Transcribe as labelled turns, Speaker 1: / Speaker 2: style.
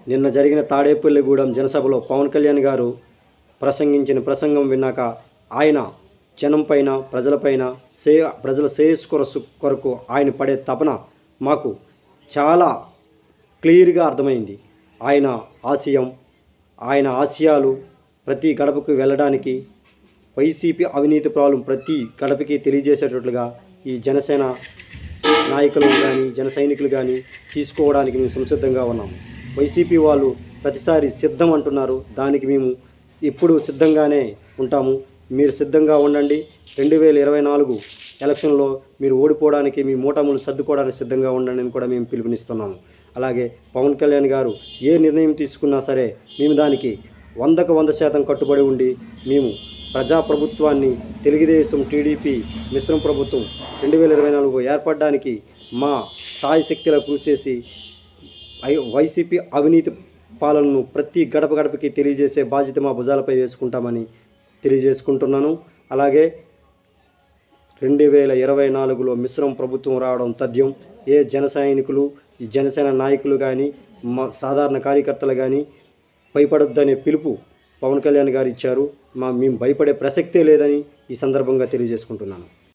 Speaker 1: నిన్న జరిగిన తాడేపల్లిగూడెం జనసభలో పవన్ కళ్యాణ్ గారు ప్రసంగించిన ప్రసంగం విన్నాక ఆయన జనంపైన ప్రజల శ్రేయస్సు కొరకు ఆయన పడే తపన మాకు చాలా క్లియర్గా అర్థమైంది. ఆయన ఆశయాలు ప్రతి గడపకు వెళ్ళడానికి, వైసీపీ అవినీతి ప్రాబ్లం ప్రతి గడపకి తెలియజేసేటట్లుగా ఈ జనసేన నాయకులు కానీ జన సైనికులు కానీ తీసుకోవడానికి మేము సంసిద్ధంగా ఉన్నాము. వైసీపీ వాళ్ళు ప్రతిసారి సిద్ధం అంటున్నారు, దానికి మేము ఎప్పుడు సిద్ధంగానే ఉంటాము. మీరు సిద్ధంగా ఉండండి. 2024 ఎలక్షన్లో మీరు ఓడిపోవడానికి, మీ మూటములు సర్దుకోవడానికి సిద్ధంగా ఉండండి అని కూడా మేము పిలుపునిస్తున్నాము. అలాగే పవన్ కళ్యాణ్ గారు ఏ నిర్ణయం తీసుకున్నా సరే మేము దానికి 100కు 100% కట్టుబడి ఉండి మేము ప్రజాప్రభుత్వాన్ని, తెలుగుదేశం టీడీపీ మిశ్రమ ప్రభుత్వం 2024 ఏర్పడడానికి మా సాయశక్తిలా కృషి చేసి వైసీపీ అవినీతి పాలనను ప్రతి గడప గడపకి తెలియజేసే బాధ్యత మా భుజాలపై వేసుకుంటామని తెలియజేసుకుంటున్నాను. అలాగే 2024లో మిశ్రమ ప్రభుత్వం రావడం తథ్యం. ఏ జన సైనికులు, ఈ జనసేన నాయకులు కానీ సాధారణ కార్యకర్తలు కానీ భయపడొద్దనే పిలుపు పవన్ కళ్యాణ్ గారు ఇచ్చారు. మేము భయపడే ప్రసక్తే లేదని ఈ సందర్భంగా తెలియజేసుకుంటున్నాను.